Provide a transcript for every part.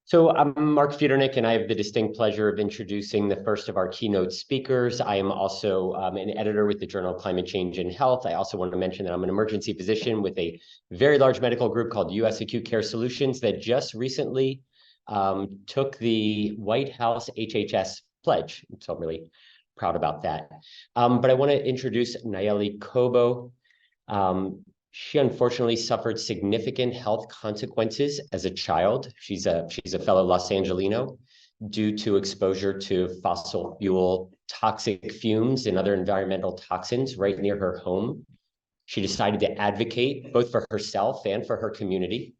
So I'm Marc Futernick, and I have the distinct pleasure of introducing the first of our keynote speakers. I am also an editor with the Journal of Climate Change and Health. I also want to mention that I'm an emergency physician with a very large medical group called U.S. Acute Care Solutions that just recently took the White House HHS pledge. So I'm really proud about that. But I want to introduce Nalleli Cobo. She unfortunately suffered significant health consequences as a child. She's a fellow Los Angelino due to exposure to fossil fuel toxic fumes and other environmental toxins right near her home. She decided to advocate both for herself and for her community.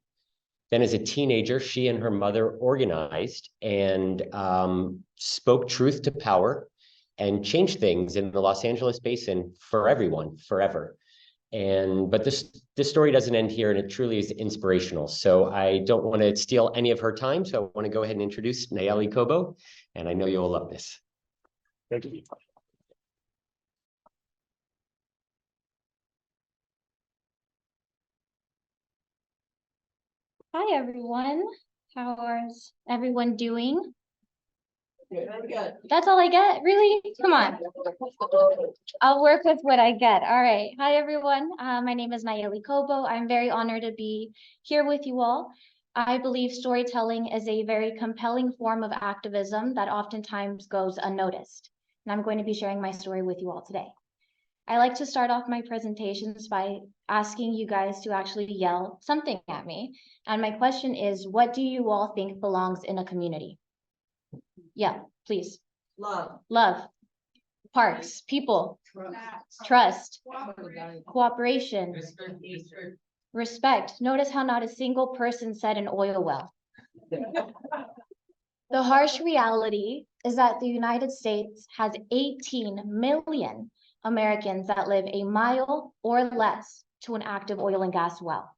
Then as a teenager, she and her mother organized and spoke truth to power and changed things in the Los Angeles basin for everyone, forever. But this story doesn't end here, and it truly is inspirational. So I don't want to steal any of her time. So I want to go ahead and introduce Nalleli Cobo, and I know you'll love this. Thank you. Hi, everyone. How's everyone doing? Good. That's all I get? Really? Come on. I'll work with what I get. All right. Hi, everyone. My name is Nalleli Cobo. I'm very honored to be here with you all. I believe storytelling is a very compelling form of activism that oftentimes goes unnoticed. And I'm going to be sharing my story with you all today. I like to start off my presentations by asking you guys to actually yell something at me. And my question is, what do you all think belongs in a community? Yeah, please. Love. Love. Parks. People. Trust. Cooperation. Respect. Notice how not a single person said an oil well. The harsh reality is that the United States has 18 million Americans that live a mile or less to an active oil and gas well.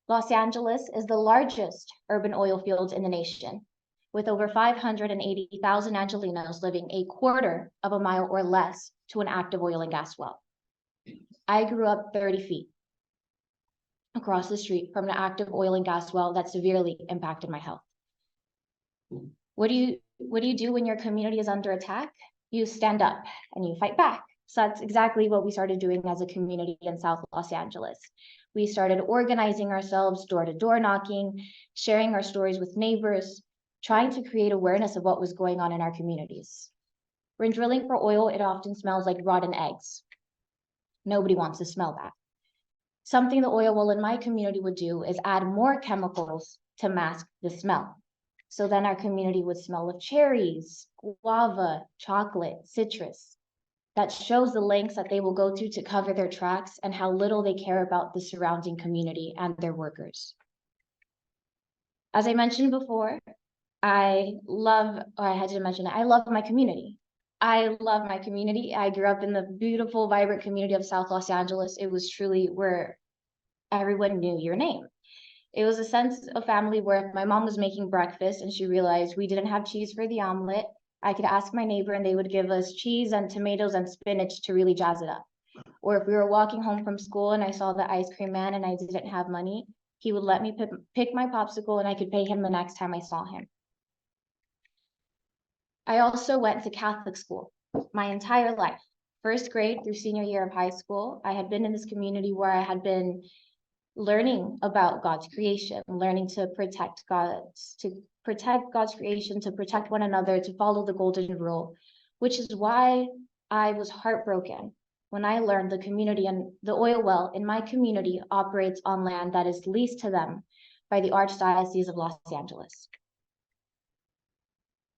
Los Angeles is the largest urban oil field in the nation, with over 580,000 Angelenos living a quarter of a mile or less to an active oil and gas well. I grew up 30 feet across the street from an active oil and gas well that severely impacted my health. What do you do when your community is under attack? You stand up and you fight back. So that's exactly what we started doing as a community in South Los Angeles. We started organizing ourselves, door-to-door knocking, sharing our stories with neighbors, trying to create awareness of what was going on in our communities. When drilling for oil, it often smells like rotten eggs. Nobody wants to smell that. Something the oil well in my community would do is add more chemicals to mask the smell. So then our community would smell of cherries, guava, chocolate, citrus. That shows the lengths that they will go to cover their tracks and how little they care about the surrounding community and their workers. As I mentioned before, I love my community. I love my community. I grew up in the beautiful, vibrant community of South Los Angeles. It was truly where everyone knew your name. It was a sense of family where if my mom was making breakfast and she realized we didn't have cheese for the omelet, I could ask my neighbor and they would give us cheese and tomatoes and spinach to really jazz it up. Or if we were walking home from school and I saw the ice cream man and I didn't have money, he would let me pick my popsicle and I could pay him the next time I saw him. I also went to Catholic school my entire life. First grade through senior year of high school, I had been in this community where I had been learning about God's creation, learning to protect God's creation, to protect one another, to follow the golden rule, which is why I was heartbroken when I learned the community and the oil well in my community operates on land that is leased to them by the Archdiocese of Los Angeles.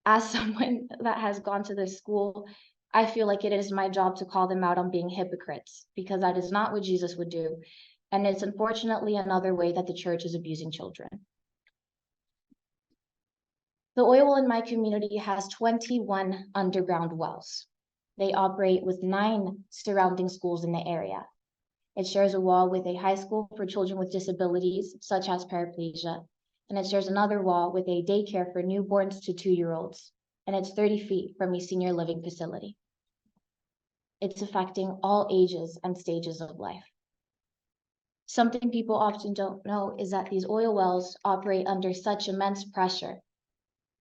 As someone that has gone to this school, I feel like it is my job to call them out on being hypocrites, because that is not what Jesus would do. And it's unfortunately another way that the church is abusing children. The oil well in my community has 21 underground wells. They operate with 9 surrounding schools in the area. It shares a wall with a high school for children with disabilities, such as paraplegia, and it shares another wall with a daycare for newborns to 2-year-olds, and it's 30 feet from a senior living facility. It's affecting all ages and stages of life. Something people often don't know is that these oil wells operate under such immense pressure.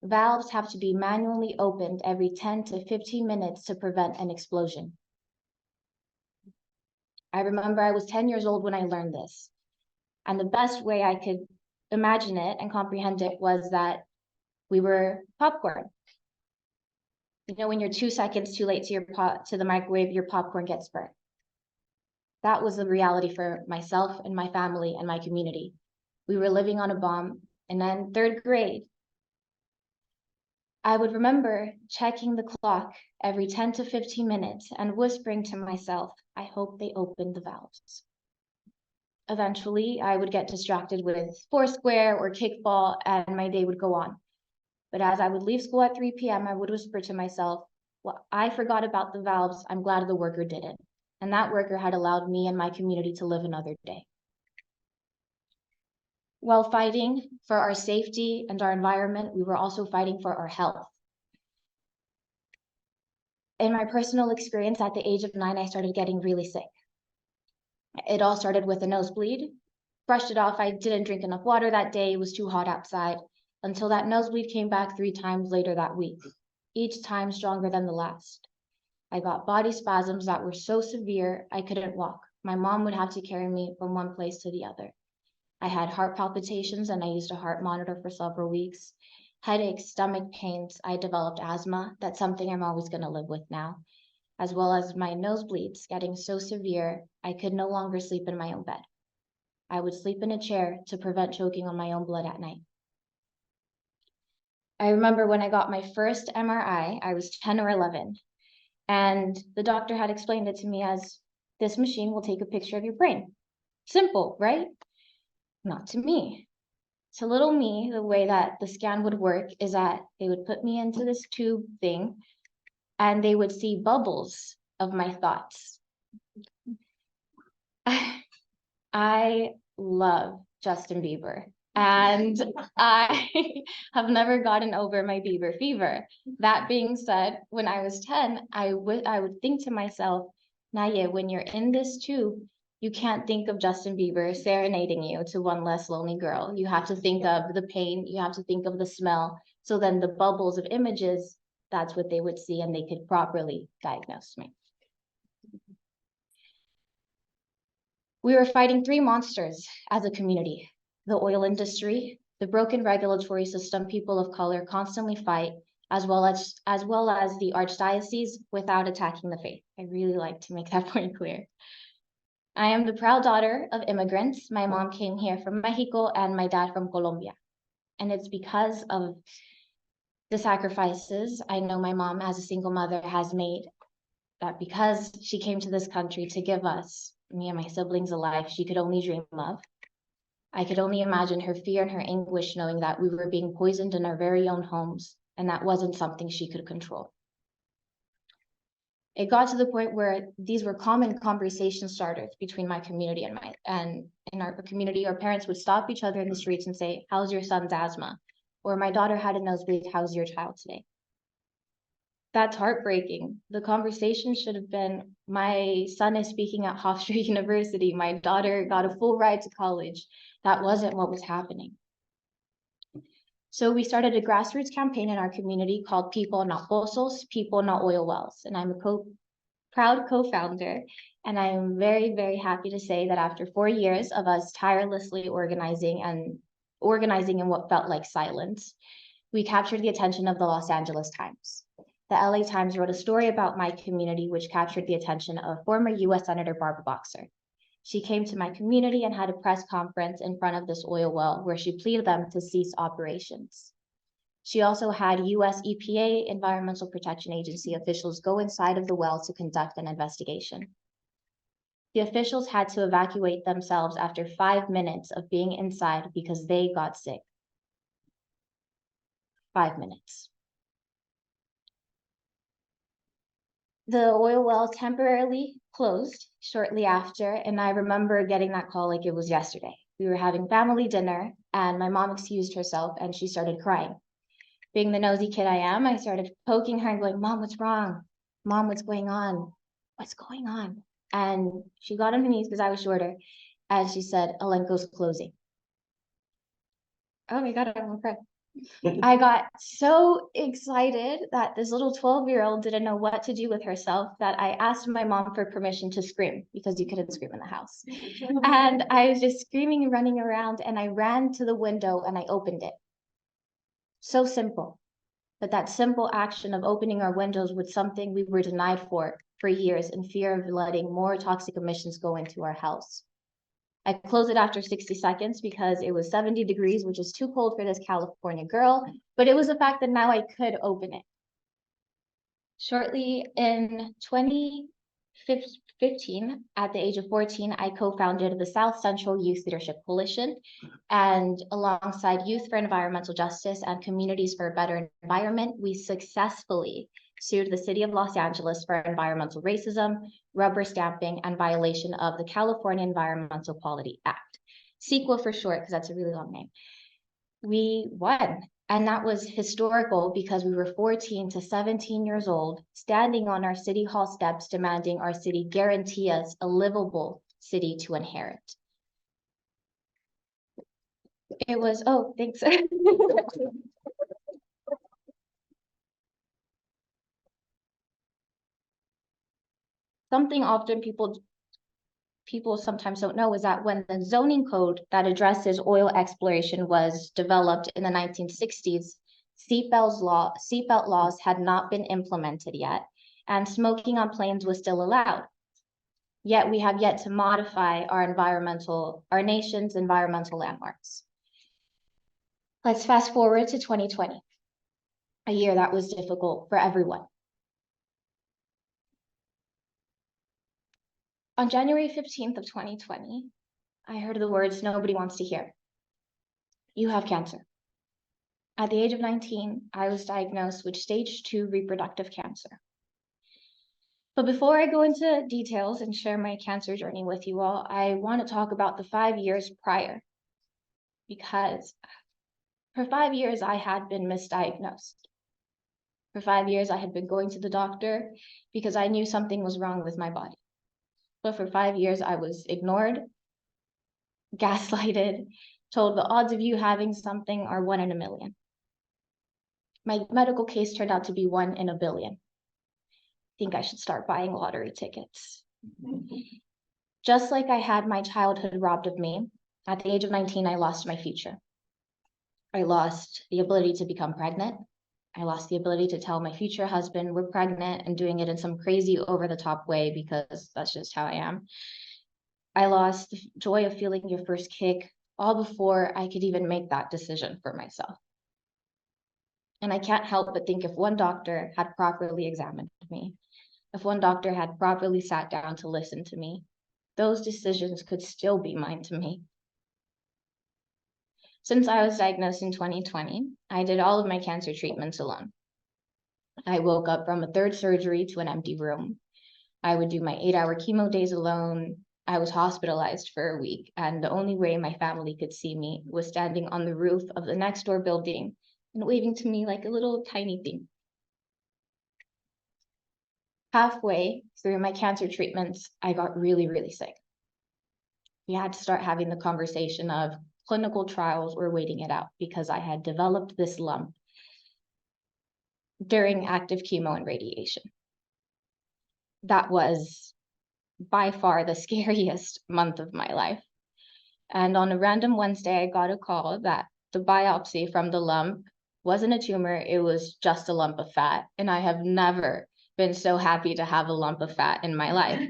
Valves have to be manually opened every 10 to 15 minutes to prevent an explosion. I remember I was 10 years old when I learned this. And the best way I could imagine it and comprehend it was that we were popcorn. You know, when you're 2 seconds too late to the microwave, your popcorn gets burnt. That was the reality for myself and my family and my community. We were living on a bomb. And then 3rd grade, I would remember checking the clock every 10 to 15 minutes and whispering to myself, I hope they open the valves. Eventually, I would get distracted with Foursquare or kickball and my day would go on. But as I would leave school at 3 p.m., I would whisper to myself, well, I forgot about the valves. I'm glad the worker didn't. And that worker had allowed me and my community to live another day. While fighting for our safety and our environment, we were also fighting for our health. In my personal experience, at the age of 9, I started getting really sick. It all started with a nosebleed. Brushed it off. I didn't drink enough water that day. It was too hot outside, until that nosebleed came back 3 times later that week, each time stronger than the last. I got body spasms that were so severe I couldn't walk. My mom would have to carry me from one place to the other. I had heart palpitations and I used a heart monitor for several weeks. Headaches, stomach pains, I developed asthma. That's something I'm always going to live with now, as well as my nosebleeds getting so severe I could no longer sleep in my own bed. I would sleep in a chair to prevent choking on my own blood at night. I remember when I got my first MRI, I was 10 or 11, and the doctor had explained it to me as, this machine will take a picture of your brain. Simple, right? Not to me. To little me, the way that the scan would work is that they would put me into this tube thing and they would see bubbles of my thoughts. I love Justin Bieber, and I have never gotten over my Bieber fever. That being said, when I was 10, I would think to myself, Naya, when you're in this tube, you can't think of Justin Bieber serenading you to One Less Lonely Girl. You have to think of the pain, you have to think of the smell. So then the bubbles of images, that's what they would see and they could properly diagnose me. We were fighting 3 monsters as a community: the oil industry, the broken regulatory system people of color constantly fight, as well as the archdiocese, without attacking the faith. I really like to make that point clear. I am the proud daughter of immigrants. My mom came here from Mexico and my dad from Colombia. And it's because of the sacrifices I know my mom as a single mother has made, that because she came to this country to give us, me and my siblings, a life she could only dream of. I could only imagine her fear and her anguish knowing that we were being poisoned in our very own homes, and that wasn't something she could control. It got to the point where these were common conversation starters between my community and in our community. Our parents would stop each other in the streets and say, how's your son's asthma? Or my daughter had a nosebleed, how's your child today? That's heartbreaking. The conversation should have been, my son is speaking at Hofstra University. My daughter got a full ride to college. That wasn't what was happening. So we started a grassroots campaign in our community called People Not Pozos, People Not Oil Wells. And I'm a proud co-founder. And I am very, very happy to say that after 4 years of us tirelessly organizing in what felt like silence, we captured the attention of the Los Angeles Times. The LA Times wrote a story about my community, which captured the attention of former US Senator Barbara Boxer. She came to my community and had a press conference in front of this oil well where she pleaded them to cease operations. She also had US EPA, Environmental Protection Agency officials go inside of the well to conduct an investigation. The officials had to evacuate themselves after 5 minutes of being inside because they got sick. 5 minutes. The oil well temporarily closed shortly after, and I remember getting that call like it was yesterday. We were having family dinner, and my mom excused herself, and she started crying. Being the nosy kid I am, I started poking her and going, Mom, what's wrong? Mom, what's going on? What's going on? And she got on her knees because I was shorter, And she said, Alenko's closing. Oh my God, I'm gonna cry. I got so excited that this little 12-year-old didn't know what to do with herself that I asked my mom for permission to scream because you couldn't scream in the house. And I was just screaming and running around, and I ran to the window and I opened it. So simple. But that simple action of opening our windows was something we were denied for years in fear of letting more toxic emissions go into our house. I closed it after 60 seconds because it was 70 degrees, which is too cold for this California girl, but it was the fact that now I could open it. Shortly in 2015, at the age of 14, I co-founded the South Central Youth Leadership Coalition, and alongside Youth for Environmental Justice and Communities for a Better Environment, we successfully sued the city of Los Angeles for environmental racism, rubber stamping, and violation of the California Environmental Quality Act. CEQA for short, because that's a really long name. We won, and that was historical because we were 14 to 17 years old, standing on our city hall steps, demanding our city guarantee us a livable city to inherit. It was, oh, thanks. Something often people sometimes don't know is that when the zoning code that addresses oil exploration was developed in the 1960s, seatbelt laws had not been implemented yet, and smoking on planes was still allowed. Yet we have yet to modify our nation's environmental landmarks. Let's fast forward to 2020, a year that was difficult for everyone. On January 15th of 2020, I heard the words nobody wants to hear. You have cancer. At the age of 19, I was diagnosed with stage 2 reproductive cancer. But before I go into details and share my cancer journey with you all, I want to talk about the 5 years prior, because for 5 years I had been misdiagnosed. For 5 years I had been going to the doctor because I knew something was wrong with my body. But for 5 years I was ignored, gaslighted, told the odds of you having something are 1 in a million. My medical case turned out to be 1 in a billion. I think I should start buying lottery tickets. Just like I had my childhood robbed of me, at the age of 19, I lost my future. I lost the ability to become pregnant. I lost the ability to tell my future husband we're pregnant and doing it in some crazy over-the-top way because that's just how I am. I lost the joy of feeling your first kick all before I could even make that decision for myself. And I can't help but think if one doctor had properly examined me, if one doctor had properly sat down to listen to me, those decisions could still be mine to make. Since I was diagnosed in 2020, I did all of my cancer treatments alone. I woke up from a 3rd surgery to an empty room. I would do my 8-hour chemo days alone. I was hospitalized for a week, and the only way my family could see me was standing on the roof of the next door building and waving to me like a little tiny thing. Halfway through my cancer treatments, I got really, really sick. We had to start having the conversation of clinical trials or waiting it out because I had developed this lump during active chemo and radiation. That was by far the scariest month of my life. And on a random Wednesday, I got a call that the biopsy from the lump wasn't a tumor, it was just a lump of fat. And I have never been so happy to have a lump of fat in my life.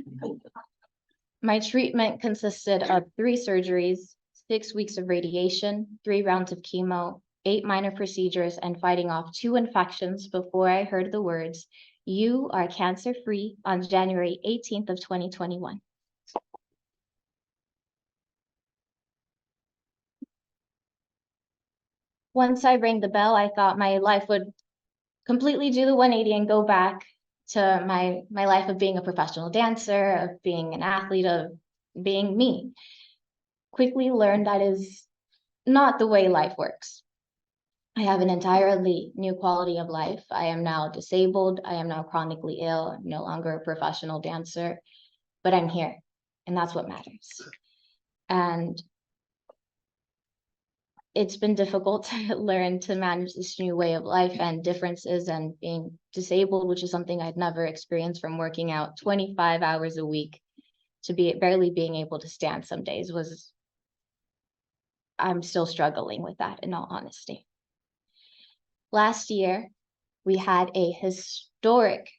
My treatment consisted of 3 surgeries, 6 weeks of radiation, 3 rounds of chemo, 8 minor procedures, and fighting off 2 infections before I heard the words, "You are cancer-free" on January 18th of 2021. Once I rang the bell, I thought my life would completely do the 180 and go back to my life of being a professional dancer, of being an athlete, of being me. Quickly learned that is not the way life works. I have an entirely new quality of life. I am now disabled. I am now chronically ill. I'm no longer a professional dancer, but I'm here, and that's what matters. And it's been difficult to learn to manage this new way of life and differences, and being disabled, which is something I'd never experienced, from working out 25 hours a week to barely being able to stand some days I'm still struggling with that, in all honesty. Last year, we had a historic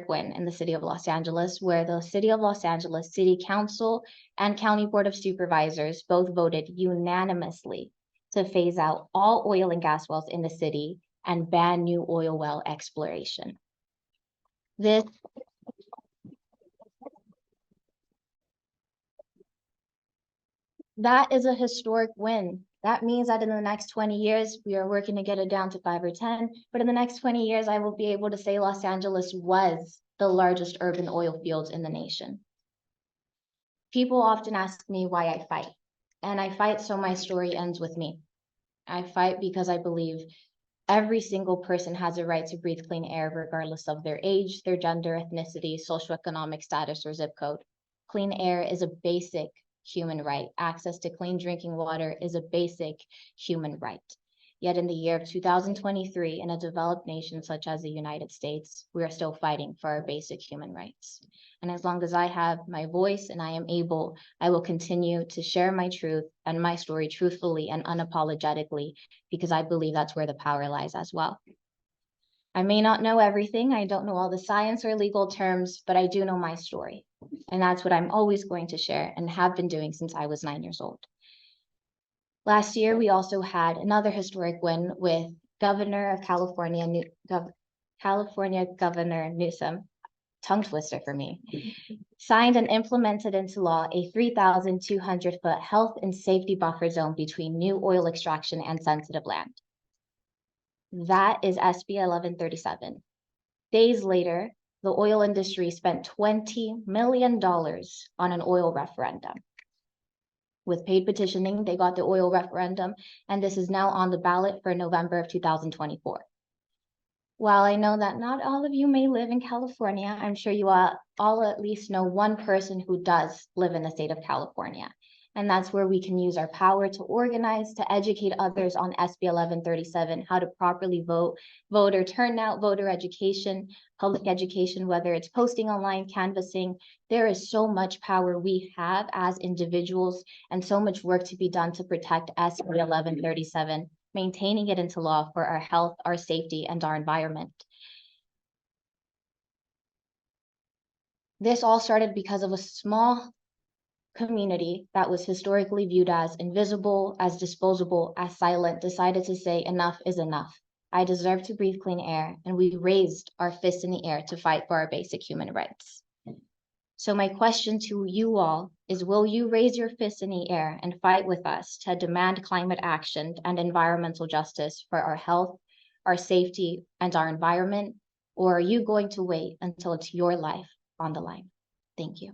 win in the city of Los Angeles, where the city of Los Angeles City Council and County Board of Supervisors both voted unanimously to phase out all oil and gas wells in the city and ban new oil well exploration. That is a historic win. That means that in the next 20 years, we are working to get it down to 5 or 10, but in the next 20 years, I will be able to say Los Angeles was the largest urban oil fields in the nation. People often ask me why I fight, and I fight so my story ends with me. I fight because I believe every single person has a right to breathe clean air, regardless of their age, their gender, ethnicity, socioeconomic status, or zip code. Clean air is a basic human right. Access to clean drinking water is a basic human right. Yet in the year of 2023, in a developed nation such as the United States, we are still fighting for our basic human rights. And as long as I have my voice and I am able, I will continue to share my truth and my story truthfully and unapologetically, because I believe that's where the power lies as well. I may not know everything. I don't know all the science or legal terms, but I do know my story. And that's what I'm always going to share and have been doing since I was 9 years old. Last year, we also had another historic win with Governor of California, Governor Newsom, tongue twister for me, signed and implemented into law a 3,200-foot health and safety buffer zone between new oil extraction and sensitive land. That is SB 1137. Days later, the oil industry spent $20 million on an oil referendum. With paid petitioning, they got the oil referendum, and this is now on the ballot for November of 2024. While I know that not all of you may live in California, I'm sure you all at least know one person who does live in the state of California. And that's where we can use our power to organize, to educate others on SB 1137, how to properly vote, voter turnout, voter education, public education, whether it's posting online, canvassing. There is so much power we have as individuals and so much work to be done to protect SB 1137, maintaining it into law for our health, our safety, and our environment. This all started because of a small community that was historically viewed as invisible, as disposable, as silent, decided to say enough is enough. I deserve to breathe clean air, and we raised our fists in the air to fight for our basic human rights. So my question to you all is, will you raise your fists in the air and fight with us to demand climate action and environmental justice for our health, our safety, and our environment? Or are you going to wait until it's your life on the line? Thank you.